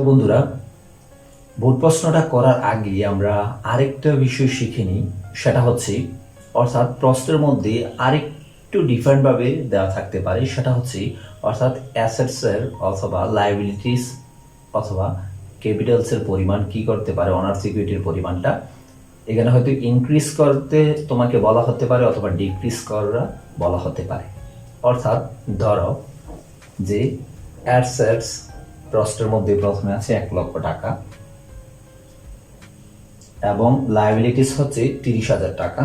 বন্ধুরা, বোর্ড প্রশ্নটা করার আগে আমরা আরেকটা বিষয় শিখে নিই, সেটা হচ্ছে অর্থাৎ প্রশ্নের মধ্যে আরেকটু ডিফারেন্টভাবে দেওয়া থাকতে পারে। সেটা হচ্ছে অর্থাৎ অ্যাসেটসের অথবা লাইবিলিটিস অথবা ক্যাপিটালসের পরিমাণ কি করতে পারে, অনার্স ইকুইটির পরিমাণটা এখানে হয়তো ইনক্রিজ করতে তোমাকে বলা হতে পারে অথবা ডিক্রিজ করা বলা হতে পারে। অর্থাৎ ধরো যে অ্যাসেটস প্রশ্নের মধ্যে প্রথমে আছে 1 লক্ষ টাকা এবং লায়াবিলিটিস হচ্ছে 30,000 টাকা,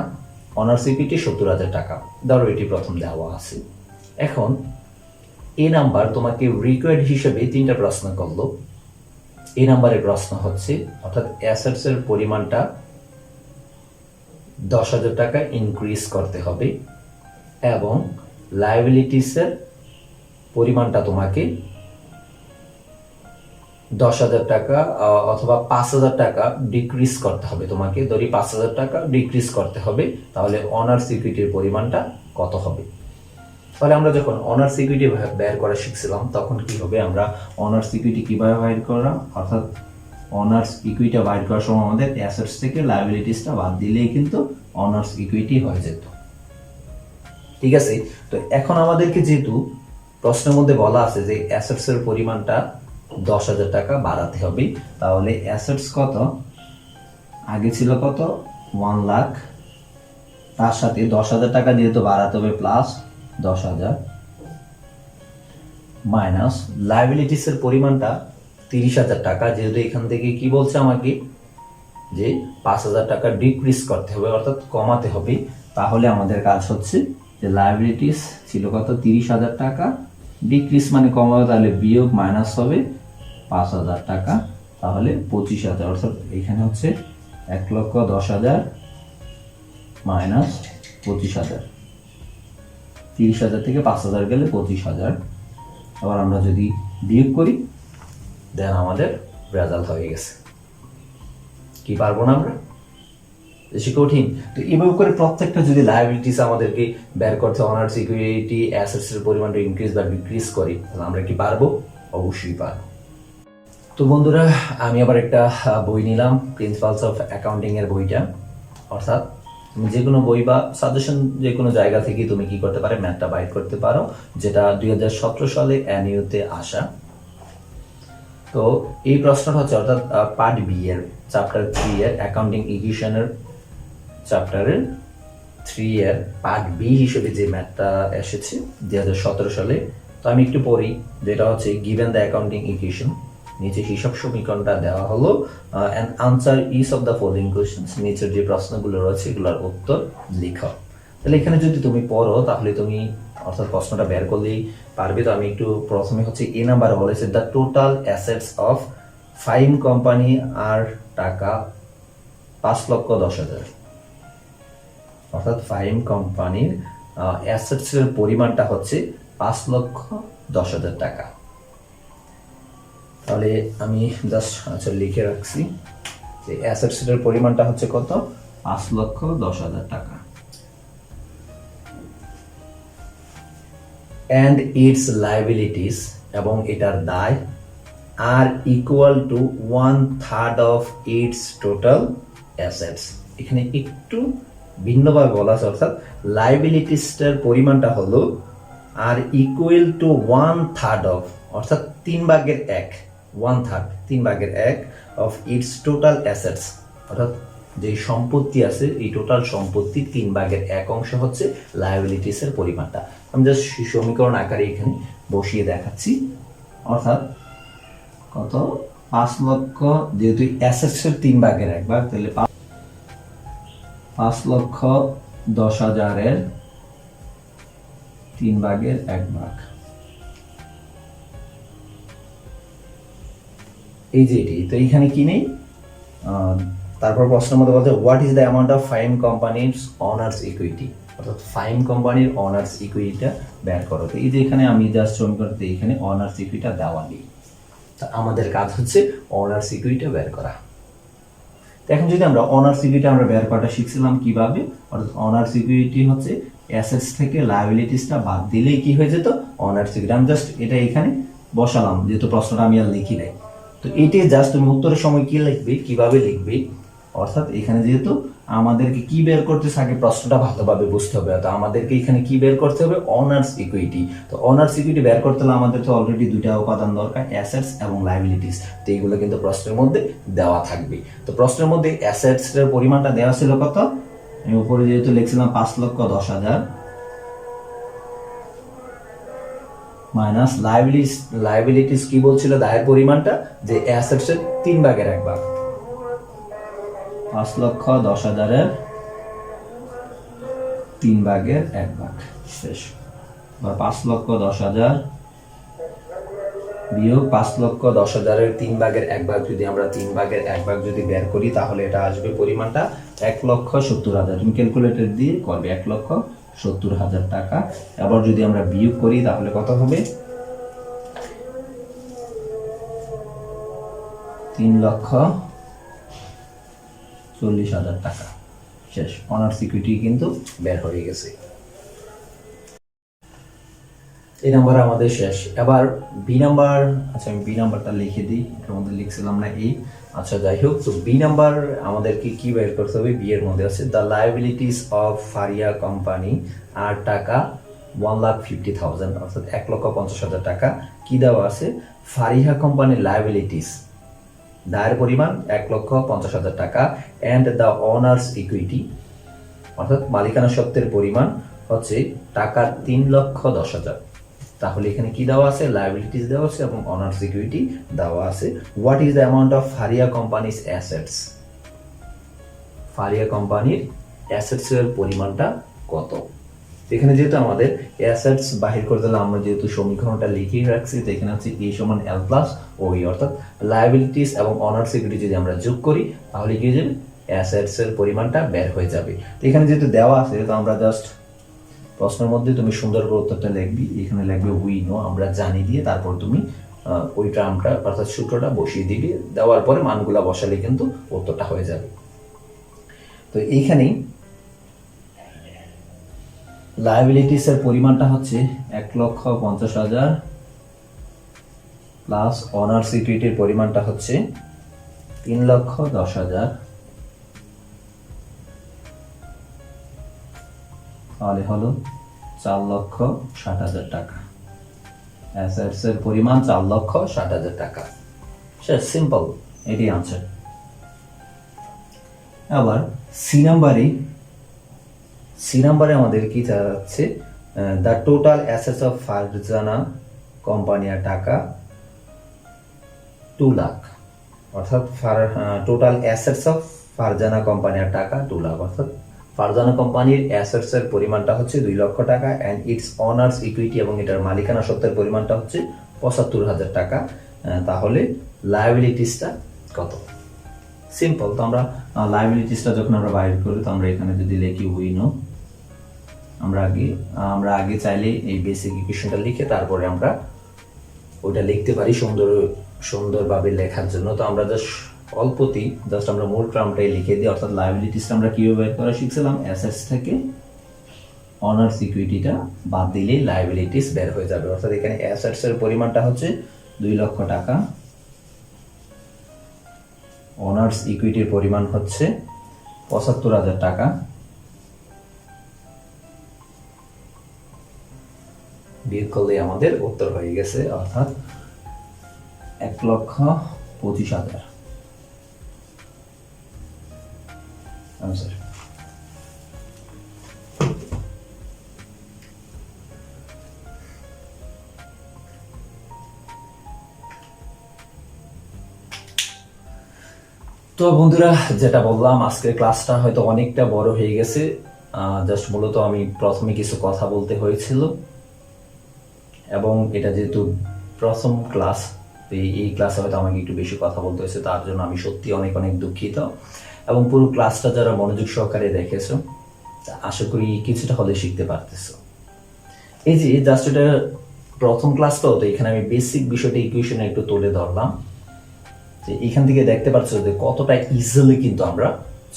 অনার্স ইকুইটি 70,000 টাকা। ধরো এটি প্রথম দেওয়া আছে। এখন এই নাম্বার তোমাকে রিকোয়ার্ড হিসেবে 3টা প্রশ্ন করলো। এই নাম্বারের প্রশ্ন হচ্ছে অর্থাৎ অ্যাসেটস এর পরিমাণটা 10,000 টাকা ইনক্রিজ করতে হবে এবং লায়াবিলিটিস এর পরিমাণটা তোমাকে 10,000 টাকা অথবা 5,000 টাকা ডিক্রিজ করতে হবে। তোমাকে ধরি 5,000 টাকা ডিক্রিজ করতে হবে, তাহলে অনার্স ইকুইটির পরিমাণটা কত হবে? তাহলে আমরা যখন অনার্স ইকুইটি বের করা শিখছিলাম তখন কি হবে, আমরা অনার্স ইকুইটি কিভাবে বাইর করা, অর্থাৎ অনার্স ইকুইটি বাইর করার সময় আমাদের অ্যাসেটস থেকে লায়াবিলিটিসটা বাদ দিলেই কিন্তু অনার্স ইকুইটি হয়ে যেত। ঠিক আছে, তো এখন আমাদেরকে যেহেতু প্রশ্নের মধ্যে বলা আছে যে অ্যাসেটস এর পরিমাণটা 10,000 টাকা বাড়াতে হবে, তাহলে অ্যাসেটস কত আগে ছিল, কত 1 লাখ, তার সাথে 10,000 টাকা যেহেতু বাড়াতে হবে প্লাস 10,000 মাইনাস লায়াবিলিটিস এর পরিমাণটা 30,000 টাকা, যেহেতু এখান থেকে কি বলছে আমাকে যে 5,000 টাকা ডিক্রিজ করতে হবে অর্থাৎ কমাতে হবে। তাহলে আমাদের কাজ হচ্ছে যে লায়াবিলিটিস ছিল কত 30,000 টাকা, ডিক্রিজ মানে কমাবে, তাহলে বিয়োগ মাইনাস হবে 5,000 টাকা, তাহলে 25,000। অর্থাৎ এখানে হচ্ছে 1,10,000 মাইনাস 25,000, 30,000 থেকে 5,000 গেলে 25,000। আবার আমরা যদি বিয়োগ করি দেন আমাদের রেজাল্ট হয়ে গেছে। কি পারবো না আমরা? বেশি কঠিন? তো এইভাবে করে প্রত্যেকটা যদি লায়াবিলিটিস আমাদেরকে বের করতে অনার্স ইকুইটি অ্যাসেটস এর পরিমাণটা ইনক্রিজ বা ডিক্রিজ করি, তাহলে আমরা কি পারবো? অবশ্যই পারবো। তো বন্ধুরা, আমি আবার একটা বই নিলাম, প্রিন্সিপালস অফ অ্যাকাউন্টিং এর বইটা। অর্থাৎ তুমি যে কোনো বই বা সাজেশন যে কোনো জায়গা থেকে তুমি কি করতে পারো, ম্যাথটা বাইর করতে পারো, যেটা 2017 সালে এনইউতে আসা। তো এই প্রশ্নটা হচ্ছে অর্থাৎ পার্ট বি এর চ্যাপ্টার 3 এর অ্যাকাউন্টিং ইকুয়েশনের চ্যাপ্টারের 3 এর পার্ট বি হিসেবে যে ম্যাথটা এসেছে 2017 সালে। তো আমি একটু পড়ি, যেটা হচ্ছে গিভেন দ্য অ্যাকাউন্টিং ইকুয়েশন, নিচে হিসাব সমীকরণটা দেওয়া হলো, and answer each of the following questions, নিচের যে প্রশ্নগুলো রয়েছে এগুলোর উত্তর লিখো। তাহলে এখানে যদি তুমি পড়ো তাহলে তুমি অর্থাৎ প্রশ্নটা বের করলেই পারবে। তো আমি একটু প্রথমে হচ্ছে এ নাম্বারে বলেছে দ্য টোটাল অ্যাসেটস অফ ফাইম কোম্পানি আর টাকা 5,10,000। অর্থাৎ ফাইম কোম্পানির অ্যাসেটস এর পরিমাণটা হচ্ছে 5,10,000 টাকা। তাহলে আমি জাস্ট লিখে রাখছি যে অ্যাসেটস এর পরিমাণটা হচ্ছে কত, 5,10,000 টাকা। and its liabilities এবং এটার দায় are equal to 1/3 of its total assets। এখানে একটু ভিন্নভাবে বলা আছে, অর্থাৎ লায়াবিলিটিসটার পরিমাণটা হলো আর ইকুয়াল টু 1/3 of, অর্থাৎ 3/1, 1/3, 3/1 of its total assets। অর্থাৎ যে সম্পত্তি আছে এই টোটাল সম্পত্তির 3/1 অংশ হচ্ছে লায়াবিলিটিস এর পরিমাণটা। আমি জাস্ট সমীকরণ আকারে এখানে বসিয়ে দেখাচ্ছি। অর্থাৎ কত, 5 লক্ষ, যেহেতু অ্যাসেটস এর 3/1 তাহলে 5,10,000 এর 3/1 এই যে এটি। তো এইখানে কি নেই, তারপর প্রশ্নের মধ্যে বলতে what is the amount of Faim কোম্পানির অনার্স ইকুইটি, অর্থাৎ ফাইম কোম্পানির অনার্স ইকুইটিটা বের করো। তো এই যে এখানে আমি জাস্ট সমীকরণতে এখানে অনার্স ইকুইটিটা দেওয়া নেই, আমাদের কাজ হচ্ছে অনার্স ইকুইটিটা বের করা। তো এখন যদি আমরা অনার্স ইকুইটি আমরা বের করাটা শিখছিলাম কিভাবে, অর্থাৎ অনার্স ইকুইটি হচ্ছে অ্যাসেটস থেকে লায়াবিলিটিসটা বাদ দিলেই কি হয়ে যেত, অনার্স ইকুইটি। আমি জাস্ট এটা এখানে বসালাম, যেহেতু প্রশ্নটা আমি আর লিখি নাই। তো তো এটি জাস্ট তুমি উত্তরের সময় কি লিখবে, কিভাবে লিখবে, অর্থাৎ এখানে যেহেতু আমাদেরকে কি বের করতে আগে প্রশ্নটা ভালোভাবে বুঝতে হবে। তো আমাদেরকে এখানে কি বের করতে হবে, অনার্স ইকুইটি। তো অনার্স ইকুইটি বের করতে হলে আমাদের তো অলরেডি দুইটা উপাদান দরকার, অ্যাসেটস এবং লায়াবিলিটিস। তো এইগুলো কিন্তু প্রশ্নের মধ্যে দেওয়া থাকবে। তো প্রশ্নের মধ্যে অ্যাসেটস এর পরিমাণটা দেওয়া ছিল কত, আমি উপরে যেহেতু লিখছিলাম 5,10,000 মাইনাস লায়াবিলিটিস কি বলছিল, দায়ের পরিমাণটা যে অ্যাসেটস এর 3/1 5,10,000 3/1 শেষ। 5,10,000 বিয়োগ 5,10,000 3/1 যদি আমরা 3/1 যদি বের করি তাহলে এটা আসবে পরিমাণটা 1,70,000। তুমি ক্যালকুলেটর দিয়ে করবে 1,70,000 টাকা। আবার যদি আমরা বিয়োগ করি তাহলে কত হবে, 3,40,000 টাকা। শেষ, অনার্স ইকুইটি কিন্তু বের হয়ে গেছে। এই নাম্বার আমাদের শেষ। এবার বি নাম্বার, আচ্ছা আমি বি নাম্বারটা লিখে দিই, এটার মধ্যে লিখছিলাম না এই, আচ্ছা যাই হোক। তো বি নাম্বার আমাদেরকে কি বের করতে হবে, বি এর মধ্যে আছে the liabilities of Faria company are টাকা 1,50,000 অর্থাৎ 1,50,000 টাকা। কি দেওয়া আছে, ফারিহা কোম্পানির লায়াবিলিটিস দায়ের পরিমাণ 1,50,000 টাকা অ্যান্ড দ্য অনার্স ইকুইটি অর্থাৎ মালিকানা সত্ত্বের পরিমাণ হচ্ছে টাকা 3,10,000। তাহলে এখানে কি দেওয়া আছে, লায়াবিলিটিস দেওয়া আছে এবং অনার্স ইকুইটি দেওয়া আছে। What is the amount of Faria companies assets, Faria কোম্পানির অ্যাসেটস এর পরিমাণটা কত। এখানে যেহেতু আমাদের অ্যাসেটস বাহির করতে হলে আমরা যেহেতু সমীকরণটা লিখে রাখছি, তো এখানে হচ্ছে এ সমান এল প্লাস ও ই, অর্থাৎ লায়াবিলিটিস এবং অনার্স ইকুইটি যদি আমরা যোগ করি তাহলে কি হয়ে যাবে, অ্যাসেটস এর পরিমাণটা বের হয়ে যাবে। তো এখানে যেহেতু দেওয়া আছে তো আমরা জাস্ট প্রশ্নের মধ্যে তুমি সুন্দর করে উত্তরটা লিখবি, এখানে লিখবে উই নো, আমরা জানি দিয়ে তারপর তুমি ওই টার্মটা অর্থাৎ সূত্রটা বসিয়ে দিবি, দেওয়ার পরে মানগুলা বসালে কিন্তু উত্তরটা হয়ে যাবে। তো এইখানেই লায়াবিলিটিস এর পরিমাণটা হচ্ছে 1,50,000 প্লাস অনার্স ইকুইটির পরিমাণটা হচ্ছে 3,10,000, তাহলে হলো 4,60,000 টাকা। অ্যাসেটস এর পরিমাণ 4,60,000 টাকা। শেষ, সিম্পল, এটি আনসার। আবার সি নাম্বারে আমাদের কি চাচ্ছে, the total assets of Farjana company are টাকা 2 লাখ অর্থাৎ total assets of Farjana company are টাকা 2 লাখ অর্থাৎ ফারজানা কোম্পানির অ্যাসেটস এর পরিমাণটা হচ্ছে 2 লক্ষ টাকা এন্ড ইটস অনার্স ইকুইটি এবং এটার মালিকানা সত্ত্বের পরিমাণটা হচ্ছে 75,000 টাকা। তাহলে লায়াবিলিটিসটা কত, সিম্পল। তো আমরা লায়াবিলিটিসটা যখন আমরা বাইর করি তো আমরা এখানে যদি লিখি উই নো, আমরা আগে চাইলে এই বেসিক ইকুয়েশনটা লিখে তারপরে আমরা ওটা লিখতে পারি সুন্দরভাবে লেখার জন্য। তো আমরা জাস্ট আমরা মূল টার্মটাই লিখে দিই, অর্থাৎ লায়াবিলিটিসটা আমরা কিভাবে বের করা শিখছিলাম, অ্যাসেটস থেকে অনার্স ইকুইটিটা বাদ দিলেই লায়াবিলিটিস বের হয়ে যাবে। অর্থাৎ এখানে অ্যাসেটস এর পরিমাণটা হচ্ছে 2 লক্ষ টাকা, অনার্স ইকুইটির পরিমাণ হচ্ছে 75,000 টাকা, বিয়োগ করলে আমাদের উত্তর হয়ে গেছে অর্থাৎ 1,25,000 আনসার। তো বন্ধুরা, যেটা বললাম আজকের ক্লাসটা হয়তো অনেকটা বড় হয়ে গেছে, জাস্ট মূলত আমি প্রথমে কিছু কথা বলতে হয়েছিল এবং এটা যেহেতু প্রথম ক্লাস, এই ক্লাসে হয়তো আমাকে একটু বেশি কথা বলতে হয়েছে, তার জন্য আমি সত্যি অনেক অনেক দুঃখিত। এবং পুরো ক্লাসটা যারা মনোযোগ সহকারে দেখেছো আশা করি কিছুটা হলে শিখতে পারতেছো। এই যে জাস্ট এটা প্রথম ক্লাসটাও, তো এখানে আমি বেসিক বিষয়টা ইকুয়েশনে একটু তুলে ধরলাম, যে এখান থেকে দেখতে পাচ্ছ যে কতটা ইজিলি কিন্তু আমরা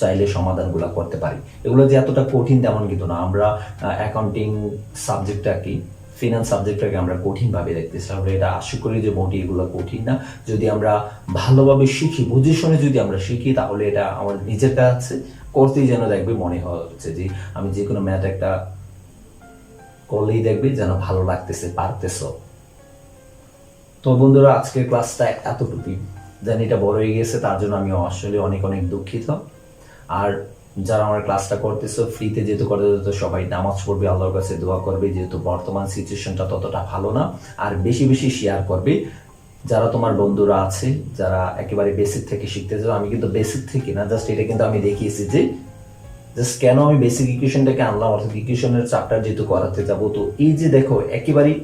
চাইলে সমাধানগুলো করতে পারি। এগুলো যে এতটা কঠিন তেমন কিন্তু না। আমরা অ্যাকাউন্টিং সাবজেক্টটা কি ফিনান্স সাবজেক্টটাকে আমরা কঠিন ভাবে দেখতেছি, তাহলে এটা আশা করি যে মোটেই এগুলো কঠিন না। যদি আমরা ভালোভাবে শিখি, বুঝে শুনে যদি আমরা শিখি, তাহলে এটা আমার নিজের কাছে করতেই যেন দেখবে মনে হচ্ছে যে আমি যে কোনো ম্যাথ একটা করলেই দেখবে যেন ভালো লাগতেছে, পারতেছ। তো বন্ধুরা, আজকের ক্লাসটা এতটুকুই। জানি এটা বড় হয়ে গেছে, তার জন্য আমি আসলে অনেক অনেক দুঃখিত। আর যারা আমার ক্লাসটা করতেছো ফ্রিতে যেহেতু করতে যেত, সবাই নামাজ পড়বে, আল্লাহর কাছে দোয়া করবে, যেহেতু বর্তমান সিচুয়েশনটা ততটা ভালো না। আর বেশি বেশি শেয়ার করবে। যারা তোমার বন্ধুরা আছে যারা একেবারে বেসিক থেকে শিখতে চাও, আমি কিন্তু বেসিক থেকে না, জাস্ট এটা কিন্তু আমি দেখিয়েছি যে জাস্ট কেন আমি বেসিক ইকুয়েশনটাকে আনলাম, অর্থাৎ ইকুয়েশনের চ্যাপ্টার যেহেতু করাতে যাবো। তো এই যে দেখো একেবারেই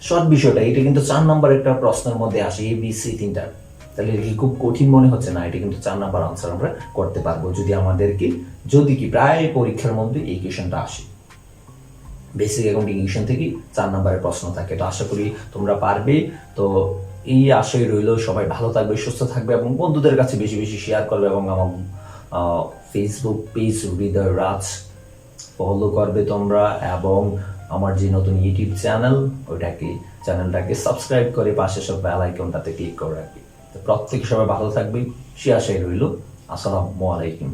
শর্ট বিষয়টা, এটা কিন্তু 4 নাম্বার একটা প্রশ্নের মধ্যে আসে, ABC 3টা। তাহলে এটা কি খুব কঠিন মনে হচ্ছে? না, এটা কিন্তু 4 নাম্বার আনসার আমরা করতে পারবো যদি আমাদেরকে, যদি কি প্রায় পরীক্ষার মধ্যে এই কোয়েশনটা আসে, বেসিক অ্যাকাউন্টিং ইকুয়েশন থেকে 4 নাম্বারের প্রশ্ন থাকে। তো আশা করি তোমরা পারবে। তো এই আশাই রইল, সবাই ভালো থাকবে, সুস্থ থাকবে এবং বন্ধুদের কাছে বেশি বেশি শেয়ার করবে, এবং আমার ফেসবুক পেজ হৃদয় রাজ ফলো করবে তোমরা, এবং আমার যে নতুন ইউটিউব চ্যানেল চ্যানেলটাকে সাবস্ক্রাইব করে পাশে সব বেল আইকনটাতে ক্লিক করে রাখবে। তো প্রত্যেক সবাই ভালো থাকবে, সে আশাই রইল। আসসালামু আলাইকুম।